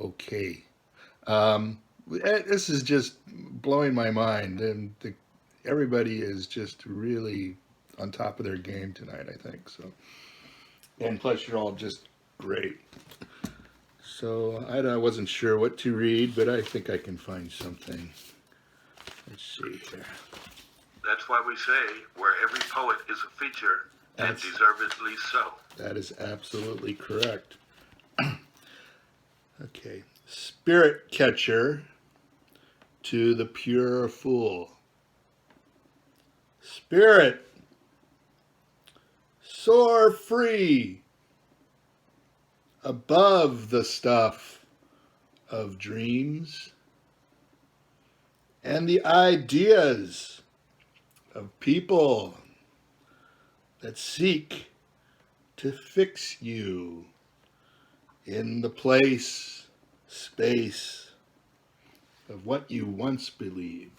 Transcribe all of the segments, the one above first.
Okay. This is just blowing my mind, and everybody is just really on top of their game tonight, I think. So, and plus, you're all just great. So, I wasn't sure what to read, but I think I can find something. Let's see here. That's why we say where every poet is a feature, and deservedly so. That is absolutely correct. Okay. Spirit catcher to the pure fool. Spirit, soar free above the stuff of dreams and the ideas of people that seek to fix you in the place, space of what you once believed.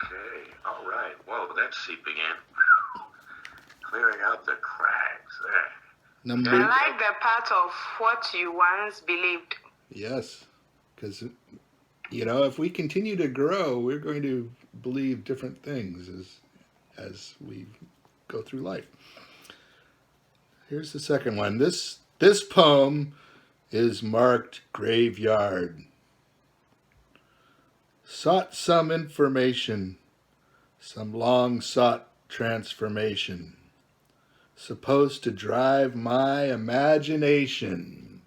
Okay, all right. Whoa, that's seeping in. Clearing out the cracks there. I like the part of what you once believed. Yes, because if we continue to grow, we're going to believe different things as we go through life. Here's the second one. This poem is marked graveyard. Sought some information, some long sought transformation, supposed to drive my imagination.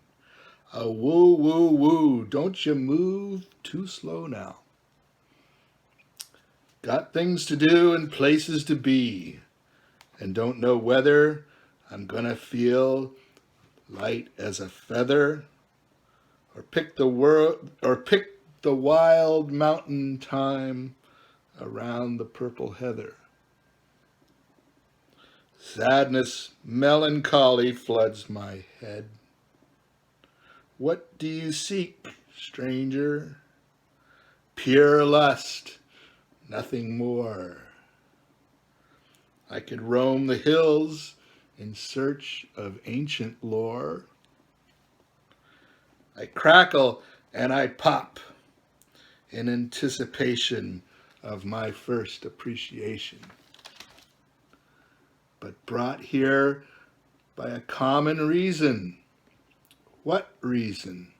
A woo woo woo, don't you move too slow now. Got things to do and places to be, and don't know whether I'm gonna feel light as a feather, or pick the wild mountain thyme around the purple heather. Sadness, melancholy floods my head. What do you seek, stranger? Pure lust, nothing more. I could roam the hills in search of ancient lore. I crackle and I pop in anticipation of my first appreciation. But brought here by a common reason. What reason?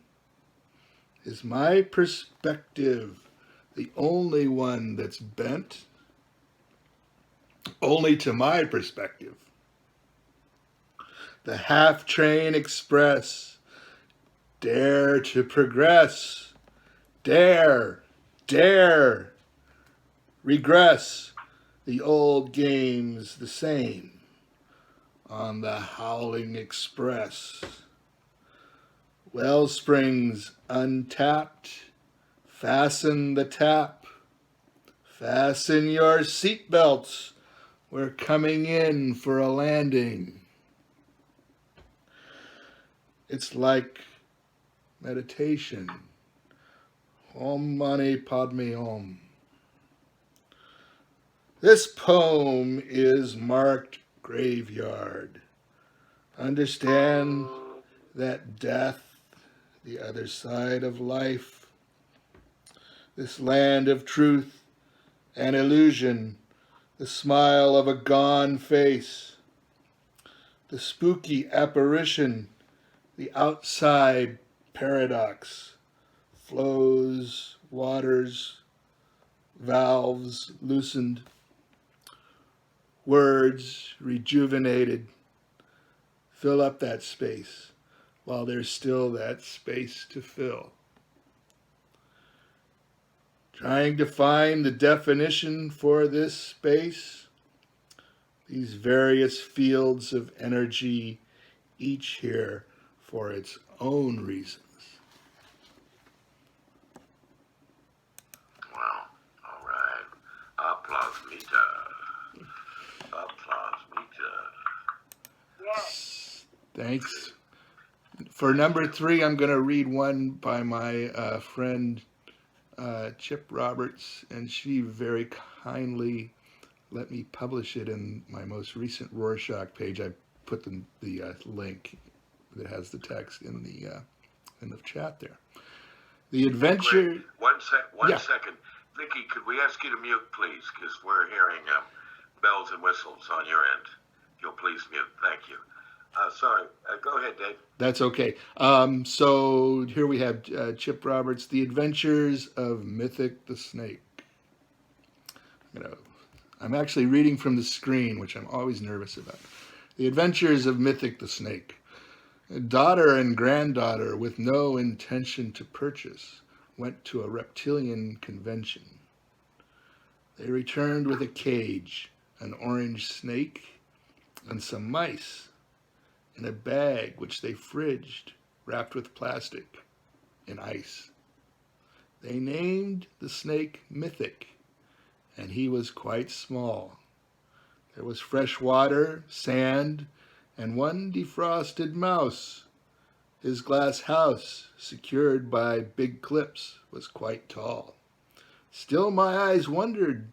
Is my perspective the only one that's bent? Only to my perspective. The half-train express, dare to progress, dare, regress, the old game's the same on the howling express. Wellsprings untapped, fasten the tap, fasten your seatbelts, we're coming in for a landing. It's like meditation. Om Mani Padme Hum. This poem is marked graveyard. Understand that death, the other side of life, this land of truth and illusion, the smile of a gone face, the spooky apparition, the outside paradox, flows, waters, valves loosened, words rejuvenated, fill up that space while there's still that space to fill. Trying to find the definition for this space, these various fields of energy, each here for its own reasons. Wow. All right. Applause meter. Applause meter. Yes. Thanks. For number 3, I'm going to read one by my friend Chip Roberts, and she very kindly let me publish it in my most recent Roarshock page. I put the link that has the text in the chat there. The adventure. Great. One Yeah. second. Vicky, could we ask you to mute, please? Because we're hearing bells and whistles on your end. If you'll please mute. Thank you. Sorry. Go ahead, Dave. That's okay. So here we have Chip Roberts, The Adventures of Mythic the Snake. I'm actually reading from the screen, which I'm always nervous about. The Adventures of Mythic the Snake. A daughter and granddaughter, with no intention to purchase, went to a reptilian convention. They returned with a cage, an orange snake, and some mice in a bag which they fridged, wrapped with plastic and ice. They named the snake Mythic, and he was quite small. There was fresh water, sand, and one defrosted mouse. His glass house, secured by big clips, was quite tall. Still my eyes wandered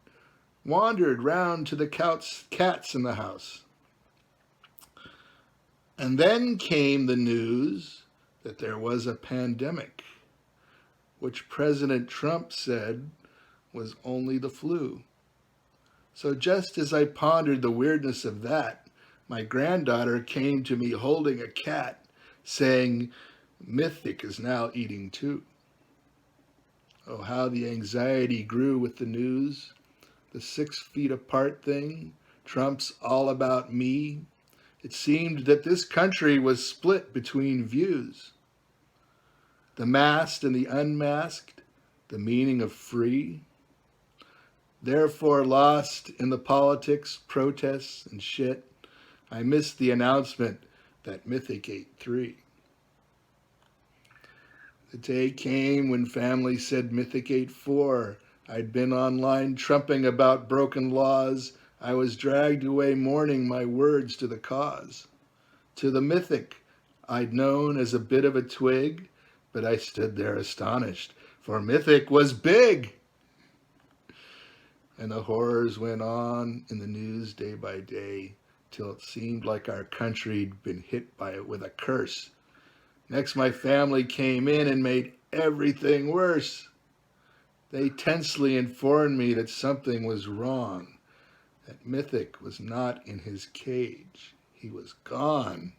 round to the cats in the house. And then came the news that there was a pandemic, which President Trump said was only the flu. So just as I pondered the weirdness of that, my granddaughter came to me holding a cat, saying, Mythic is now eating too. Oh, how the anxiety grew with the news. The 6 feet apart thing, Trump's all about me. It seemed that this country was split between views. The masked and the unmasked, the meaning of free. Therefore, lost in the politics, protests, and shit, I missed the announcement that Mythic ate 3. The day came when family said Mythic ate 4. I'd been online trumping about broken laws. I was dragged away mourning my words to the cause. To the Mythic I'd known as a bit of a twig, but I stood there astonished, for Mythic was big. And the horrors went on in the news day by day, till it seemed like our country'd been hit by it with a curse. Next, my family came in and made everything worse. They tensely informed me that something was wrong, that Mythic was not in his cage. He was gone.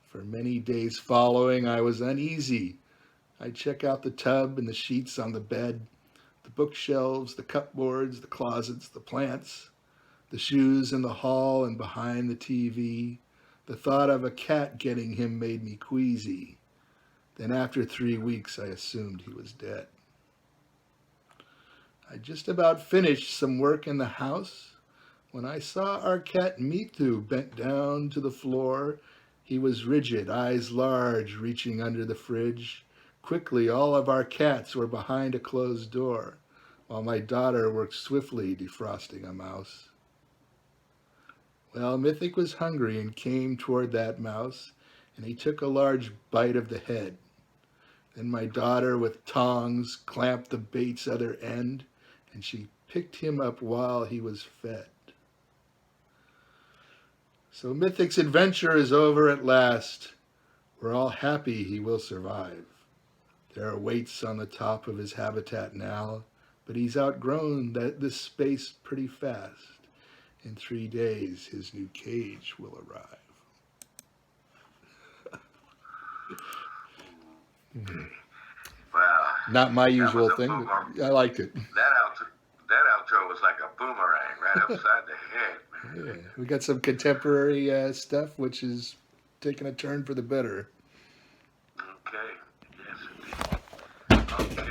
For many days following, I was uneasy. I'd check out the tub and the sheets on the bed, the bookshelves, the cupboards, the closets, the plants, the shoes in the hall and behind the TV. The thought of a cat getting him made me queasy. Then after 3 weeks, I assumed he was dead. I just about finished some work in the house when I saw our cat Mitu bent down to the floor. He was rigid, eyes large, reaching under the fridge. Quickly, all of our cats were behind a closed door, while my daughter worked swiftly defrosting a mouse. Well, Mythic was hungry and came toward that mouse, and he took a large bite of the head. Then my daughter, with tongs, clamped the bait's other end, and she picked him up while he was fed. So Mythic's adventure is over at last. We're all happy he will survive. There are weights on the top of his habitat now, but he's outgrown this space pretty fast. In 3 days, his new cage will arrive. Well, not my usual thing, but I liked it. That outro was like a boomerang right upside the head, man. Yeah, we got some contemporary stuff, which is taking a turn for the better. Okay. Yes, indeed. Okay.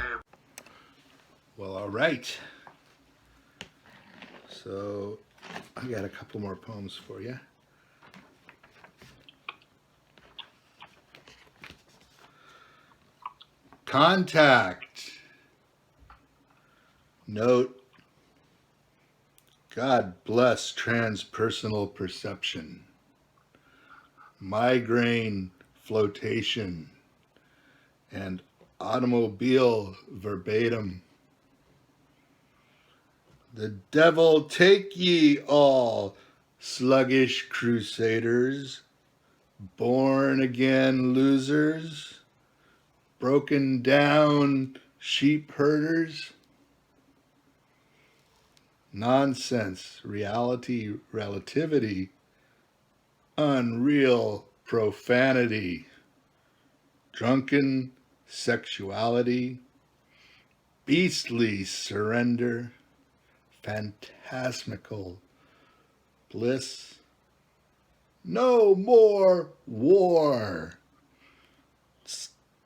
Well, all right. So I got a couple more poems for you. Contact. Note, God bless transpersonal perception. Migraine flotation and automobile verbatim. The devil take ye all, sluggish crusaders, born again losers, broken down sheep herders. Nonsense, reality, relativity, unreal profanity, drunken sexuality, beastly surrender, phantasmical bliss. No more war.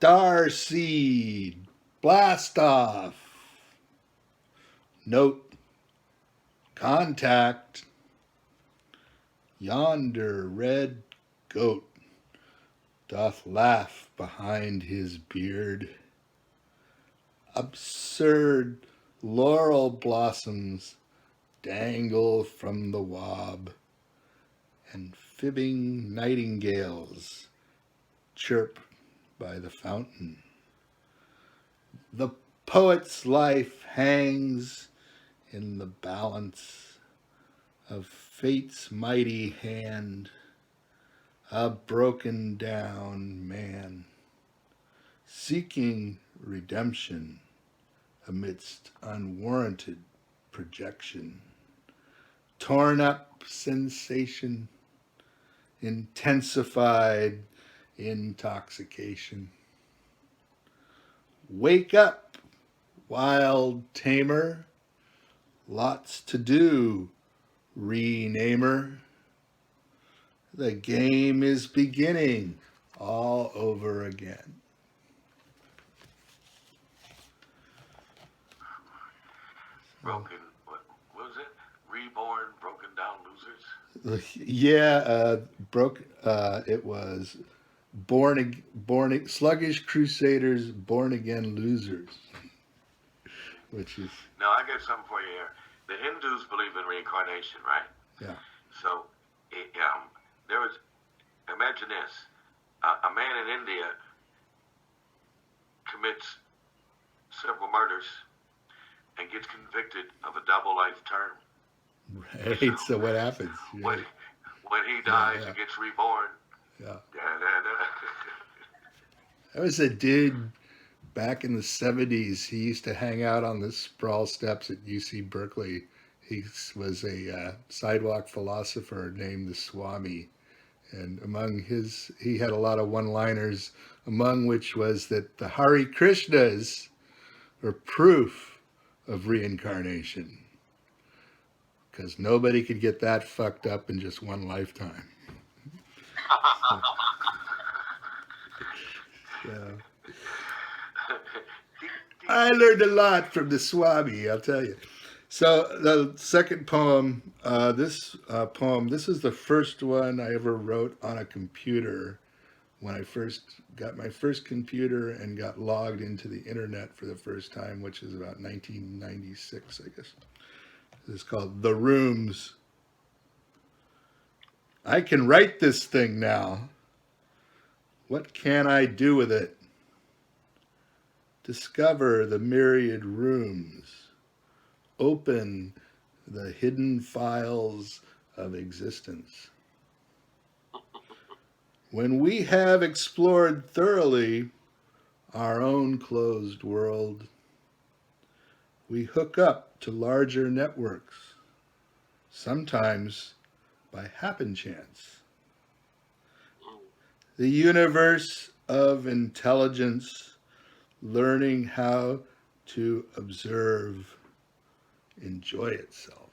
Starseed, blast off. Note, contact. Yonder red goat doth laugh behind his beard. Absurd laurel blossoms dangle from the wob, and fibbing nightingales chirp by the fountain. The poet's life hangs in the balance of fate's mighty hand, a broken down man, seeking redemption amidst unwarranted projection, torn up sensation, intensified intoxication. Wake up, wild tamer, lots to do, renamer. The game is beginning all over again. Broken, what was it? Reborn, broken down losers? Yeah, it was sluggish crusaders, born again losers, which is Now, I got something for you here. The Hindus believe in reincarnation, right? yeah. So, there was, imagine this, a man in India commits several murders and gets convicted of a double life term. Right. So what happens? When he dies and gets reborn, Yeah. da. There was a dude back in the 70s. He used to hang out on the sprawl steps at UC Berkeley. He was a sidewalk philosopher named the Swami. And he had a lot of one-liners, among which was that the Hare Krishnas are proof of reincarnation. Because nobody could get that fucked up in just one lifetime. So, I learned a lot from the Swami, I'll tell you. So the second poem, this is the first one I ever wrote on a computer when I first got my first computer and got logged into the internet for the first time, which is about 1996, I guess. It's called The Rooms. I can write this thing now. What can I do with it? Discover the myriad rooms. Open the hidden files of existence. When we have explored thoroughly our own closed world, we hook up to larger networks, sometimes by happen chance. The universe of intelligence, learning how to observe, enjoy itself.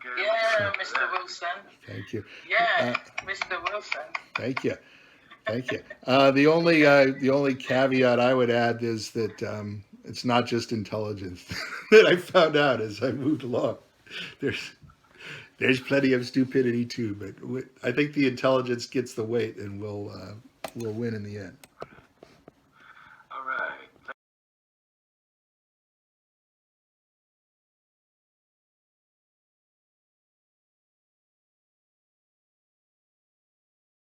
Okay. Yeah, Mr. Wilson. Thank you. Yeah, Mr. Wilson. Thank you. The only caveat I would add is that it's not just intelligence that I found out as I moved along. There's plenty of stupidity too, but I think the intelligence gets the weight and will win in the end.